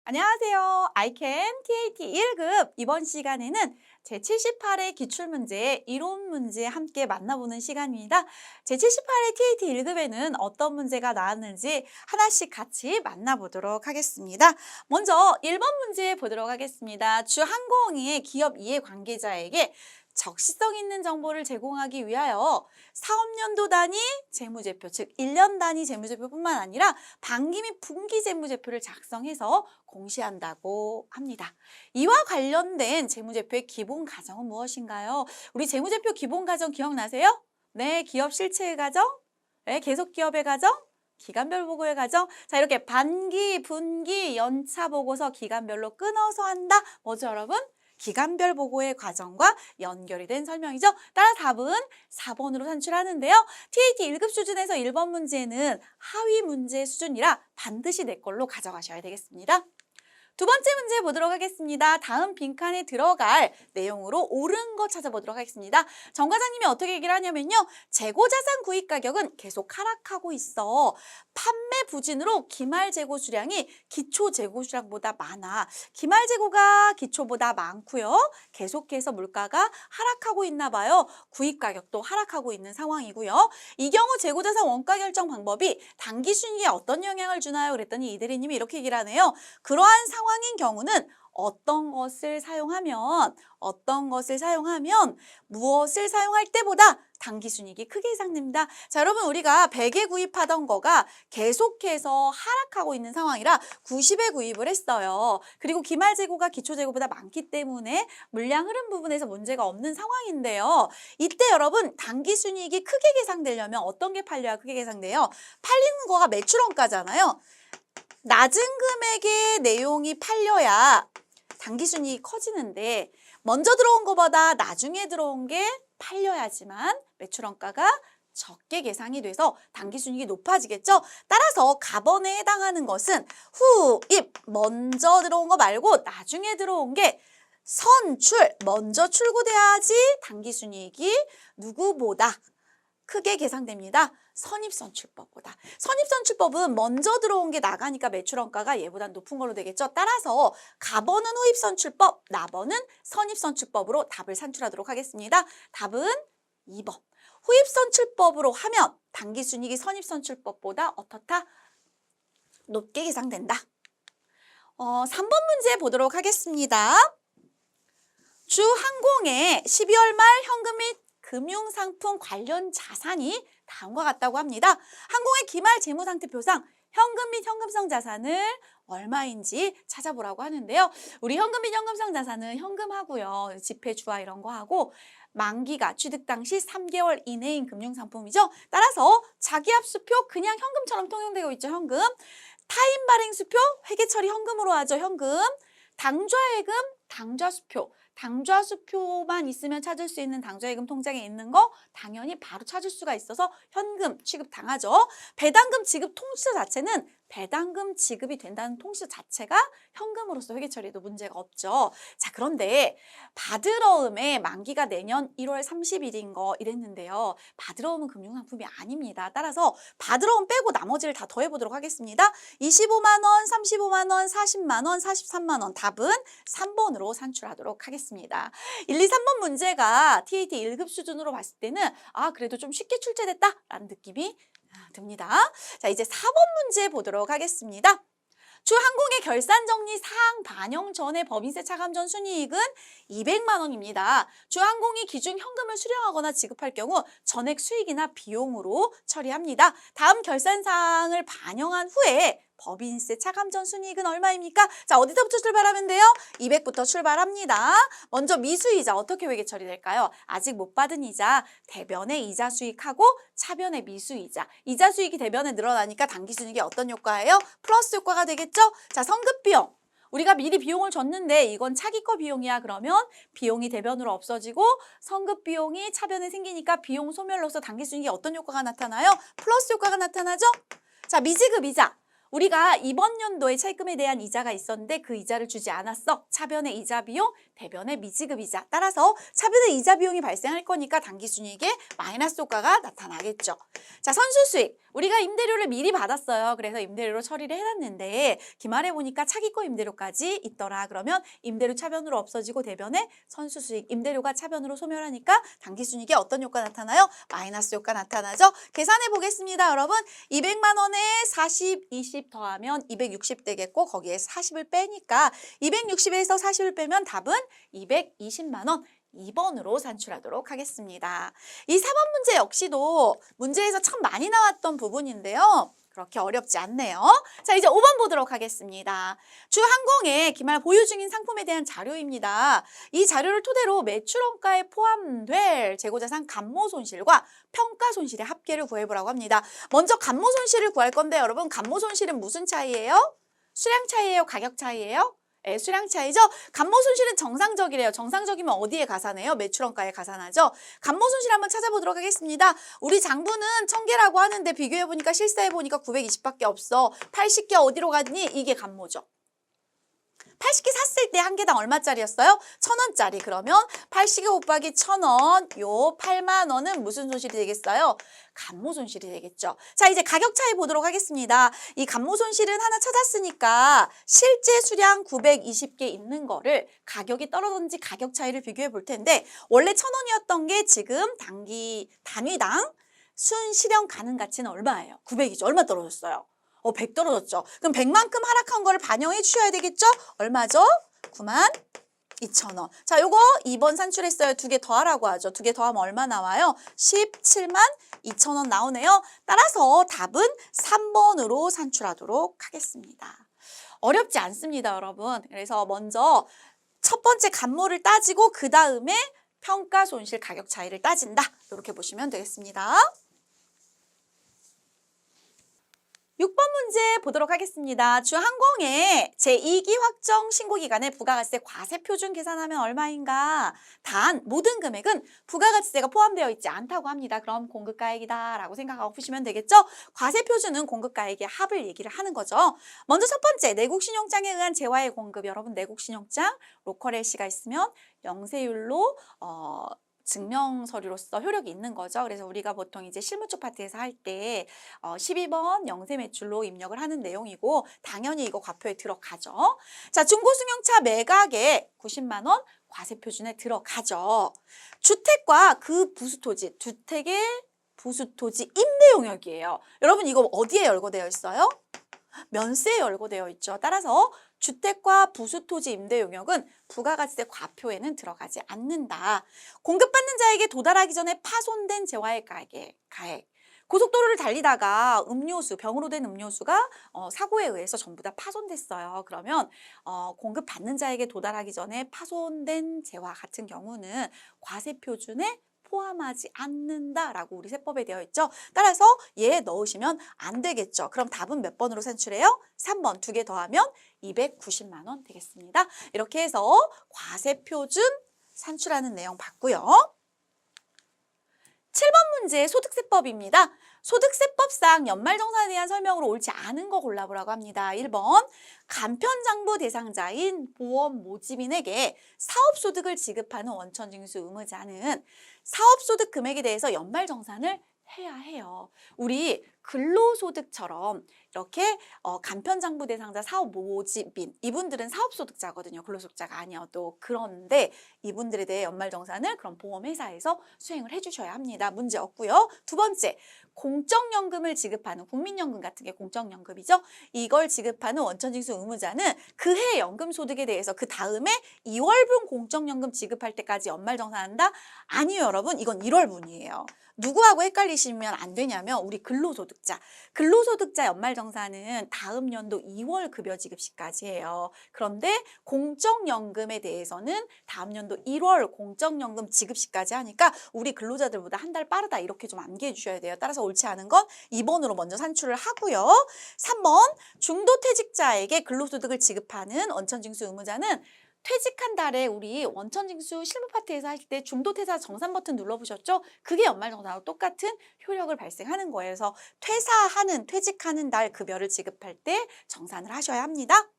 안녕하세요. 아이캠 TAT 1급 이번 시간에는 제78회 기출문제, 이론 문제 함께 만나보는 시간입니다. 제78회 TAT 1급에는 어떤 문제가 나왔는지 하나씩 같이 만나보도록 하겠습니다. 먼저 1번 문제 보도록 하겠습니다. 주항공의 기업 이해 관계자에게 적시성 있는 정보를 제공하기 위하여 사업연도 단위 재무제표, 즉 1년 단위 재무제표뿐만 아니라 반기 및 분기 재무제표를 작성해서 공시한다고 합니다. 이와 관련된 재무제표의 기본 가정은 무엇인가요? 우리 재무제표 기본 가정 기억나세요? 네, 기업 실체의 가정, 네, 계속 기업의 가정, 기간별 보고의 가정. 자, 이렇게 반기, 분기, 연차 보고서 기간별로 끊어서 한다. 뭐죠, 여러분? 기간별 보고의 과정과 연결이 된 설명이죠. 따라 답은 4번으로 산출하는데요. TAT 1급 수준에서 1번 문제는 하위 문제 수준이라 반드시 내 걸로 가져가셔야 되겠습니다. 두 번째 문제 보도록 하겠습니다. 다음 빈칸에 들어갈 내용으로 옳은 거 찾아보도록 하겠습니다. 정 과장님이 어떻게 얘기를 하냐면요. 재고자산 구입 가격은 계속 하락하고 있어. 판매 부진으로 기말 재고 수량이 기초 재고 수량보다 많아. 기말 재고가 기초보다 많고요. 계속해서 물가가 하락하고 있나 봐요. 구입 가격도 하락하고 있는 상황이고요. 이 경우 재고자산 원가 결정 방법이 단기 순이익에 어떤 영향을 주나요? 그랬더니 이대리님이 이렇게 얘기를 하네요. 그러한 상황인 경우는 어떤 것을 사용하면 무엇을 사용할 때보다 단기순이익이 크게 예상됩니다. 자, 여러분 우리가 100에 구입하던 거가 계속해서 하락하고 있는 상황이라 90에 구입을 했어요. 그리고 기말 재고가 기초 재고보다 많기 때문에 물량 흐름 부분에서 문제가 없는 상황인데요. 이때 여러분 단기순이익이 크게 계상되려면 어떤 게 팔려야 크게 계상돼요? 팔리는 거가 매출원가잖아요. 낮은 금액의 내용이 팔려야 단기순이익이 커지는데 먼저 들어온 것보다 나중에 들어온 게 팔려야지만 매출원가가 적게 계상이 돼서 단기순이익이 높아지겠죠. 따라서 가번에 해당하는 것은 후입, 먼저 들어온 거 말고 나중에 들어온 게 선출, 먼저 출고돼야지 단기순이익이 누구보다 크게 계상됩니다. 선입선출법보다. 선입선출법은 먼저 들어온 게 나가니까 매출원가가 얘보다 높은 걸로 되겠죠. 따라서 가번은 후입선출법, 나번은 선입선출법으로 답을 산출하도록 하겠습니다. 답은 2번. 후입선출법으로 하면 단기순이익이 선입선출법보다 어떻다? 높게 계상된다. 3번 문제 보도록 하겠습니다. 주항공의 12월 말 현금 및 금융상품 관련 자산이 다음과 같다고 합니다. 항공의 기말 재무상태표상 현금 및 현금성 자산을 얼마인지 찾아보라고 하는데요. 우리 현금 및 현금성 자산은 현금하고요. 지폐, 주화 이런 거 하고 만기가 취득 당시 3개월 이내인 금융상품이죠. 따라서 자기압수표 그냥 현금처럼 통용되고 있죠. 현금. 타인 발행수표 회계 처리 현금으로 하죠. 현금. 당좌예금, 당좌수표. 당좌수표만 있으면 찾을 수 있는 당좌예금 통장에 있는 거 당연히 바로 찾을 수가 있어서 현금 취급당하죠. 배당금 지급 통지서 자체는 배당금 지급이 된다는 통지서 자체가 현금으로서 회계 처리에도 문제가 없죠. 자, 그런데 받으러음의 만기가 내년 1월 30일인 거 이랬는데요. 받으러음은 금융상품이 아닙니다. 따라서 받으러음 빼고 나머지를 다 더해보도록 하겠습니다. 25만 원, 35만 원, 40만 원, 43만 원 답은 3번으로 산출하도록 하겠습니다. 1, 2, 3번 문제가 TAT 1급 수준으로 봤을 때는 그래도 좀 쉽게 출제됐다라는 느낌이 듭니다. 자, 이제 4번 문제 보도록 하겠습니다. 주항공의 결산정리 사항 반영 전에 법인세 차감 전 순이익은 200만 원입니다. 주항공이 기준 현금을 수령하거나 지급할 경우 전액 수익이나 비용으로 처리합니다. 다음 결산사항을 반영한 후에 법인세 차감 전 순이익은 얼마입니까? 자, 어디서부터 출발하면 돼요? 200부터 출발합니다. 먼저 미수이자 어떻게 회계 처리될까요? 아직 못 받은 이자, 대변의 이자 수익하고 차변의 미수이자. 이자 수익이 대변에 늘어나니까 단기순이익이 어떤 효과예요? 플러스 효과가 되겠죠? 자, 성급비용. 우리가 미리 비용을 줬는데 이건 차기 거 비용이야. 그러면 비용이 대변으로 없어지고 성급 비용이 차변에 생기니까 비용 소멸로서 단기순이익에 어떤 효과가 나타나요? 플러스 효과가 나타나죠? 자, 미지급 이자. 우리가 이번 연도에 차입금에 대한 이자가 있었는데 그 이자를 주지 않았어. 차변의 이자 비용, 대변의 미지급 이자. 따라서 차변의 이자 비용이 발생할 거니까 단기순이익에 마이너스 효과가 나타나겠죠. 자, 선수수익. 우리가 임대료를 미리 받았어요. 그래서 임대료로 처리를 해놨는데 기말에 보니까 차기권 임대료까지 있더라. 그러면 임대료 차변으로 없어지고 대변에 선수수익, 임대료가 차변으로 소멸하니까 당기순이익에 어떤 효과 나타나요? 마이너스 효과 나타나죠. 계산해 보겠습니다. 여러분 200만 원에 40, 20 더하면 260 되겠고 거기에 40을 빼니까 260에서 40을 빼면 답은 220만 원. 2번으로 산출하도록 하겠습니다. 이 4번 문제 역시도 문제에서 참 많이 나왔던 부분인데요. 그렇게 어렵지 않네요. 자, 이제 5번 보도록 하겠습니다. 주항공의 기말 보유 중인 상품에 대한 자료입니다. 이 자료를 토대로 매출원가에 포함될 재고자산 감모손실과 평가손실의 합계를 구해보라고 합니다. 먼저 감모손실을 구할 건데 여러분 감모손실은 무슨 차이예요? 수량 차이예요? 가격 차이예요? 네, 수량 차이죠. 감모손실은 정상적이래요. 정상적이면 어디에 가산해요? 매출원가에 가산하죠. 감모손실 한번 찾아보도록 하겠습니다. 우리 장부는 1000개라고 하는데 비교해보니까 실사해보니까 920밖에 없어. 80개 어디로 가니? 이게 감모죠. 80개 샀을 때 한 개당 얼마짜리였어요? 1000원짜리. 그러면 80개 곱하기 1000원, 요 8만 원은 무슨 손실이 되겠어요? 감모 손실이 되겠죠. 자, 이제 가격 차이 보도록 하겠습니다. 이 감모 손실은 하나 찾았으니까 실제 수량 920개 있는 거를 가격이 떨어졌는지 가격 차이를 비교해 볼 텐데 원래 1000원이었던 게 지금 단위당 순실현 가능 가치는 얼마예요? 900이죠. 얼마 떨어졌어요? 100 떨어졌죠. 그럼 100만큼 하락한 거를 반영해 주셔야 되겠죠? 얼마죠? 92,000원. 자, 요거 2번 산출했어요. 2개 더하라고 하죠. 2개 더하면 얼마 나와요? 172,000원 나오네요. 따라서 답은 3번으로 산출하도록 하겠습니다. 어렵지 않습니다, 여러분. 그래서 먼저 첫 번째 감모를 따지고 그 다음에 평가 손실 가격 차이를 따진다. 이렇게 보시면 되겠습니다. 6번 문제 보도록 하겠습니다. 주항공의 제2기 확정 신고기간에 부가가치세 과세표준 계산하면 얼마인가? 단 모든 금액은 부가가치세가 포함되어 있지 않다고 합니다. 그럼 공급가액이다 라고 생각하고 푸시면 되겠죠? 과세표준은 공급가액의 합을 얘기를 하는 거죠. 먼저 첫 번째 내국신용장에 의한 재화의 공급. 여러분 내국신용장 로컬 LC가 있으면 영세율로 증명서류로서 효력이 있는 거죠. 그래서 우리가 보통 이제 실무 쪽 파트에서 할 때 12번 영세 매출로 입력을 하는 내용이고 당연히 이거 과표에 들어가죠. 자, 중고승용차 매각에 90만 원 과세 표준에 들어가죠. 주택과 그 부수토지, 주택의 부수토지 임대 용역이에요. 여러분 이거 어디에 열거되어 있어요? 면세에 열거되어 있죠. 따라서 주택과 부수토지 임대 용역은 부가가치세 과표에는 들어가지 않는다. 공급받는 자에게 도달하기 전에 파손된 재화의 가액. 고속도로를 달리다가 음료수, 병으로 된 음료수가 사고에 의해서 전부 다 파손됐어요. 그러면 공급받는 자에게 도달하기 전에 파손된 재화 같은 경우는 과세표준에 포함하지 않는다라고 우리 세법에 되어 있죠. 따라서 얘 넣으시면 안 되겠죠. 그럼 답은 몇 번으로 산출해요? 3번. 2개 더하면 290만 원 되겠습니다. 이렇게 해서 과세표준 산출하는 내용 봤고요. 7번 문제 소득세법입니다. 소득세법상 연말정산에 대한 설명으로 옳지 않은 거 골라보라고 합니다. 1번 간편장부 대상자인 보험 모집인에게 사업소득을 지급하는 원천징수 의무자는 사업소득 금액에 대해서 연말정산을 해야 해요. 우리 근로소득처럼 이렇게 간편장부 대상자 사업 모집인 이분들은 사업소득자거든요. 근로소득자가 아니어도. 그런데 이분들에 대해 연말정산을 그럼 보험회사에서 수행을 해주셔야 합니다. 문제 없고요. 두 번째, 공적연금을 지급하는 국민연금 같은 게 공적연금이죠. 이걸 지급하는 원천징수 의무자는 그해 연금소득에 대해서 그 다음에 2월분 공적연금 지급할 때까지 연말정산한다? 아니요, 여러분. 이건 1월분이에요. 누구하고 헷갈리시면 안 되냐면 우리 근로소득자. 근로소득자 연말정산은 다음 연도 2월 급여 지급 시까지 해요. 그런데 공적연금에 대해서는 다음 연도 1월 공적연금 지급 시까지 하니까 우리 근로자들보다 한 달 빠르다 이렇게 좀 암기해 주셔야 돼요. 따라서 옳지 않은 건 2번으로 먼저 산출을 하고요. 3번 중도퇴직자에게 근로소득을 지급하는 원천징수 의무자는 퇴직한 달에 우리 원천징수 실무 파트에서 할 때 중도퇴사 정산 버튼 눌러보셨죠? 그게 연말정산하고 똑같은 효력을 발생하는 거예요. 그래서 퇴직하는 달 급여를 지급할 때 정산을 하셔야 합니다.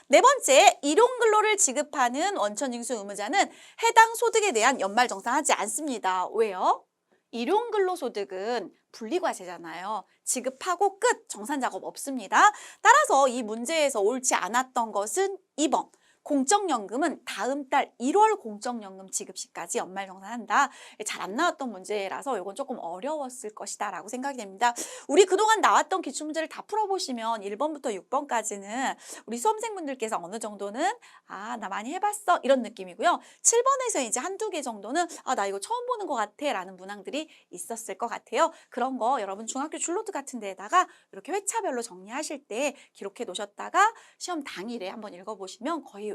네 번째, 일용근로를 지급하는 원천징수 의무자는 해당 소득에 대한 연말정산하지 않습니다. 왜요? 일용근로소득은 분리과세잖아요. 지급하고 끝, 정산작업 없습니다. 따라서 이 문제에서 옳지 않았던 것은 2번. 공적연금은 다음 달 1월 공적연금 지급 시까지 연말정산한다. 잘 안 나왔던 문제라서 이건 조금 어려웠을 것이다 라고 생각이 됩니다. 우리 그동안 나왔던 기출문제를 다 풀어보시면 1번부터 6번까지는 우리 수험생분들께서 어느 정도는 나 많이 해봤어 이런 느낌이고요. 7번에서 이제 한두 개 정도는 나 이거 처음 보는 것 같아 라는 문항들이 있었을 것 같아요. 그런 거 여러분 중학교 줄노트 같은 데에다가 이렇게 회차별로 정리하실 때 기록해 놓으셨다가 시험 당일에 한번 읽어보시면 거의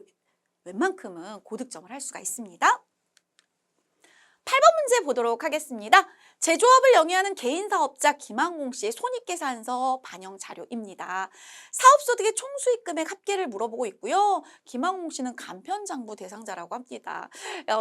웬만큼은 고득점을 할 수가 있습니다. 8번 문제 보도록 하겠습니다. 제조업을 영위하는 개인사업자 김항공 씨의 손익계산서 반영 자료입니다. 사업소득의 총수익금액 합계를 물어보고 있고요. 김항공 씨는 간편장부 대상자라고 합니다.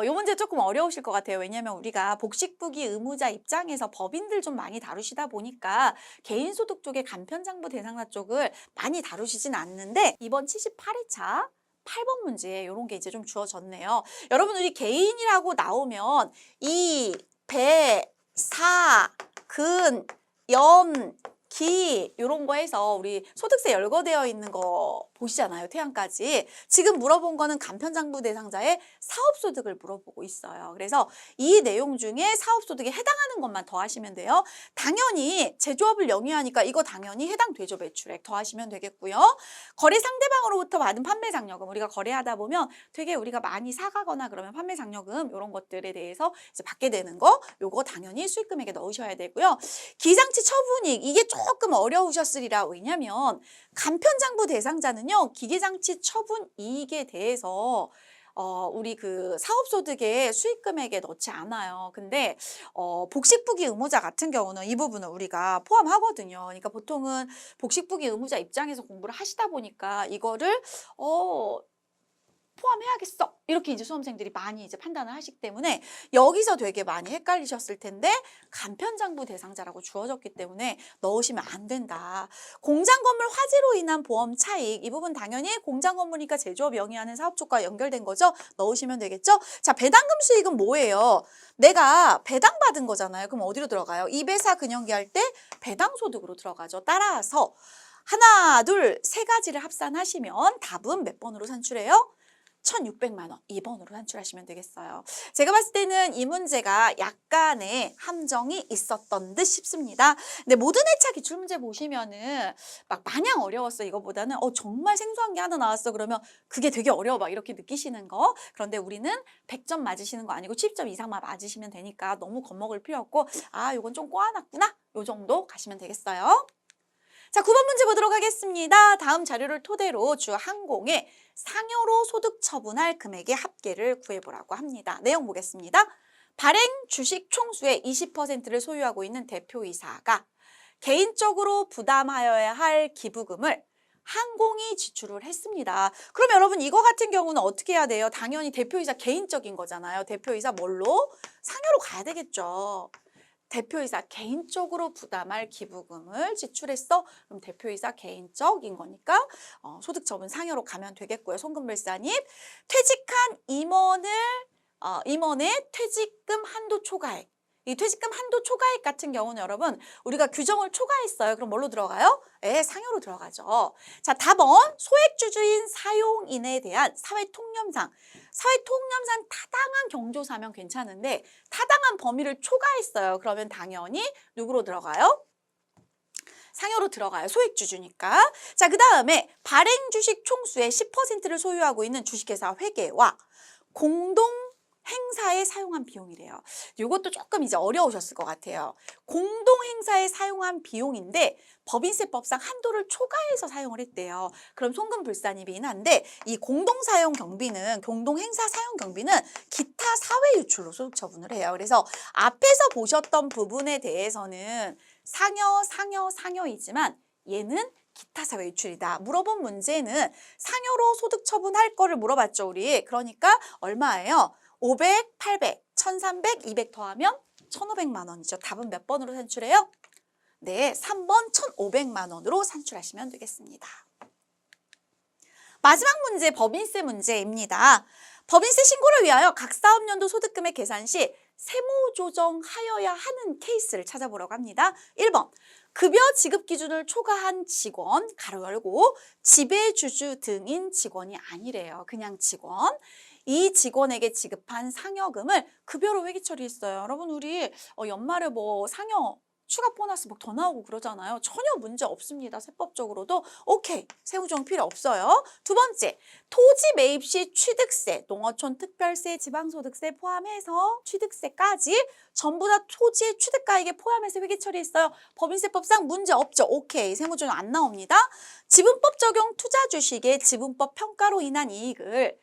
이 문제 조금 어려우실 것 같아요. 왜냐하면 우리가 복식부기 의무자 입장에서 법인들 좀 많이 다루시다 보니까 개인소득 쪽의 간편장부 대상자 쪽을 많이 다루시진 않는데 이번 78회차 8번 문제에 이런 게 이제 좀 주어졌네요. 여러분 우리 개인이라고 나오면 이, 배, 사, 근, 연, 기 이런 거 해서 우리 소득세 열거되어 있는 거 보시잖아요. 태양까지. 지금 물어본 거는 간편장부 대상자의 사업소득을 물어보고 있어요. 그래서 이 내용 중에 사업소득에 해당하는 것만 더하시면 돼요. 당연히 제조업을 영위하니까 이거 당연히 해당되죠. 매출액 더하시면 되겠고요. 거래 상대방으로부터 받은 판매 장려금 우리가 거래하다 보면 되게 우리가 많이 사가거나 그러면 판매 장려금 이런 것들에 대해서 이제 받게 되는 거 요거 당연히 수익금액에 넣으셔야 되고요. 기장치 처분이익 이게 조금 어려우셨으리라. 왜냐면 간편장부 대상자는요. 기계장치 처분이익에 대해서 우리 그 사업소득의 수익금액에 넣지 않아요. 근데 복식부기 의무자 같은 경우는 이 부분을 우리가 포함하거든요. 그러니까 보통은 복식부기 의무자 입장에서 공부를 하시다 보니까 이거를 포함해야겠어. 이렇게 이제 수험생들이 많이 이제 판단을 하시기 때문에 여기서 되게 많이 헷갈리셨을 텐데 간편장부 대상자라고 주어졌기 때문에 넣으시면 안 된다. 공장건물 화재로 인한 보험 차익 이 부분 당연히 공장건물이니까 제조업 영위하는 사업쪽과 연결된 거죠. 넣으시면 되겠죠. 자, 배당금 수익은 뭐예요? 내가 배당받은 거잖아요. 그럼 어디로 들어가요? 2배사 근영기 할 때 배당소득으로 들어가죠. 따라서 하나, 둘, 세 가지를 합산하시면 답은 몇 번으로 산출해요? 1,600만 원 2번으로 산출하시면 되겠어요. 제가 봤을 때는 이 문제가 약간의 함정이 있었던 듯 싶습니다. 근데 모든 회차 기출문제 보시면은 막 마냥 어려웠어 이거보다는 정말 생소한 게 하나 나왔어 그러면 그게 되게 어려워 막 이렇게 느끼시는 거. 그런데 우리는 100점 맞으시는 거 아니고 70점 이상만 맞으시면 되니까 너무 겁먹을 필요 없고 요건 좀 꼬아놨구나 요 정도 가시면 되겠어요. 자, 9번 문제 보도록 하겠습니다. 다음 자료를 토대로 주항공의 상여로 소득 처분할 금액의 합계를 구해보라고 합니다. 내용 보겠습니다. 발행 주식 총수의 20%를 소유하고 있는 대표이사가 개인적으로 부담하여야 할 기부금을 항공이 지출을 했습니다. 그럼 여러분 이거 같은 경우는 어떻게 해야 돼요? 당연히 대표이사 개인적인 거잖아요. 대표이사 뭘로? 상여로 가야 되겠죠. 대표이사 개인적으로 부담할 기부금을 지출했어. 그럼 대표이사 개인적인 거니까 소득처분 상여로 가면 되겠고요. 송금불산입 퇴직한 임원의 퇴직금 한도 초과액. 이 퇴직금 한도 초과액 같은 경우는 여러분 우리가 규정을 초과했어요. 그럼 뭘로 들어가요? 상여로 들어가죠. 자, 답은 소액주주인 사용인에 대한 사회통념상 타당한 경조사면 괜찮은데 타당한 범위를 초과했어요. 그러면 당연히 누구로 들어가요? 상여로 들어가요. 소액주주니까. 자, 그 다음에 발행주식 총수의 10%를 소유하고 있는 주식회사 회계와 공동 행사에 사용한 비용이래요. 이것도 조금 이제 어려우셨을 것 같아요. 공동 행사에 사용한 비용인데 법인세법상 한도를 초과해서 사용을 했대요. 그럼 송금불산입이긴 한데 이 공동 사용 경비는 공동 행사 사용 경비는 기타 사회 유출로 소득 처분을 해요. 그래서 앞에서 보셨던 부분에 대해서는 상여이지만 얘는 기타 사회 유출이다. 물어본 문제는 상여로 소득 처분할 거를 물어봤죠, 우리. 그러니까 얼마예요? 500, 800, 1300, 200 더하면 1500만 원이죠. 답은 몇 번으로 산출해요? 네, 3번 1500만 원으로 산출하시면 되겠습니다. 마지막 문제 법인세 문제입니다. 법인세 신고를 위하여 각 사업연도 소득금액 계산 시 세무조정하여야 하는 케이스를 찾아보려고 합니다. 1번, 급여 지급 기준을 초과한 직원, 가로 열고 지배주주 등인 직원이 아니래요. 그냥 직원. 이 직원에게 지급한 상여금을 급여로 회계 처리했어요. 여러분, 우리 연말에 뭐 상여 추가 보너스 막 더 나오고 그러잖아요. 전혀 문제 없습니다. 세법적으로도 오케이, 세무조정 필요 없어요. 두 번째, 토지 매입 시 취득세, 농어촌 특별세, 지방소득세 포함해서 취득세까지 전부 다 토지의 취득가액에 포함해서 회계 처리했어요. 법인세법상 문제 없죠. 오케이, 세무조정 안 나옵니다. 지분법 적용 투자 주식의 지분법 평가로 인한 이익을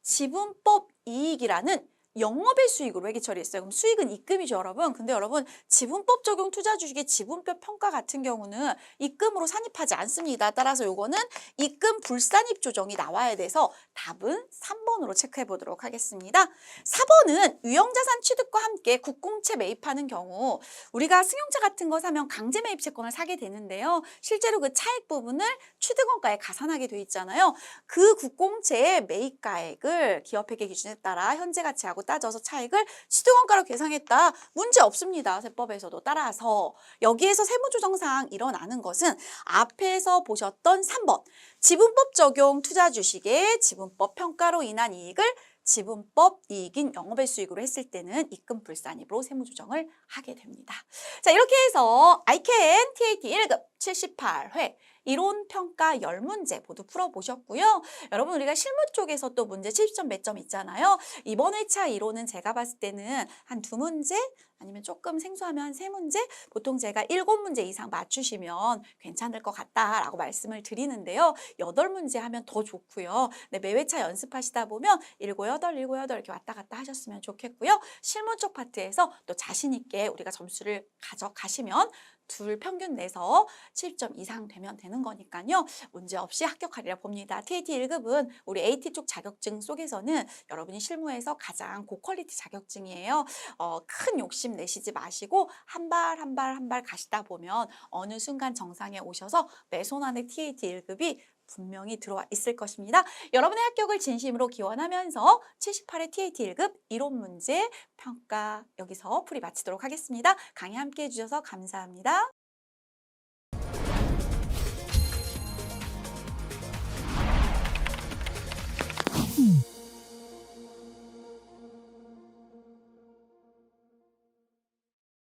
지분법 이익이라는 영업의 수익으로 회계 처리했어요. 그럼 수익은 입금이죠, 여러분. 근데 여러분, 지분법 적용 투자 주식의 지분법 평가 같은 경우는 입금으로 산입하지 않습니다. 따라서 요거는 입금 불산입 조정이 나와야 돼서 답은 3번으로 체크해 보도록 하겠습니다. 4번은 유형자산 취득과 함께 국공채 매입하는 경우 우리가 승용차 같은 거 사면 강제 매입 채권을 사게 되는데요. 실제로 그 차익 부분을 취득원가에 가산하게 돼 있잖아요. 그 국공채의 매입가액을 기업회계 기준에 따라 현재 가치하고 따져서 차익을 취득원가로 계상했다. 문제 없습니다. 세법에서도. 따라서 여기에서 세무조정상 일어나는 것은 앞에서 보셨던 3번 지분법 적용 투자 주식의 지분법 평가로 인한 이익을 지분법 이익인 영업의 수익으로 했을 때는 입금 불산입으로 세무조정을 하게 됩니다. 자, 이렇게 해서 ICAN TAT 1급 78회 이론 평가 10문제 모두 풀어보셨고요. 여러분, 우리가 실무 쪽에서 또 문제 70점 몇 점 있잖아요. 이번 회차 이론은 제가 봤을 때는 한 2문제 아니면 조금 생소하면 한 3문제, 보통 제가 7문제 이상 맞추시면 괜찮을 것 같다라고 말씀을 드리는데요. 8문제 하면 더 좋고요. 네, 매 회차 연습하시다 보면 7, 8, 7, 8 이렇게 왔다 갔다 하셨으면 좋겠고요. 실무 쪽 파트에서 또 자신 있게 우리가 점수를 가져가시면 둘 평균 내서 70점 이상 되면 되는 거니까요. 문제 없이 합격하리라 봅니다. TAT 1급은 우리 AT 쪽 자격증 속에서는 여러분이 실무에서 가장 고퀄리티 자격증이에요. 큰 욕심 내시지 마시고 한 발 한 발 한 발 가시다 보면 어느 순간 정상에 오셔서 내 손 안에 TAT 1급이 분명히 들어와 있을 것입니다. 여러분의 합격을 진심으로 기원하면서 78회 TAT 1급 이론 문제 평가 여기서 풀이 마치도록 하겠습니다. 강의 함께 해주셔서 감사합니다.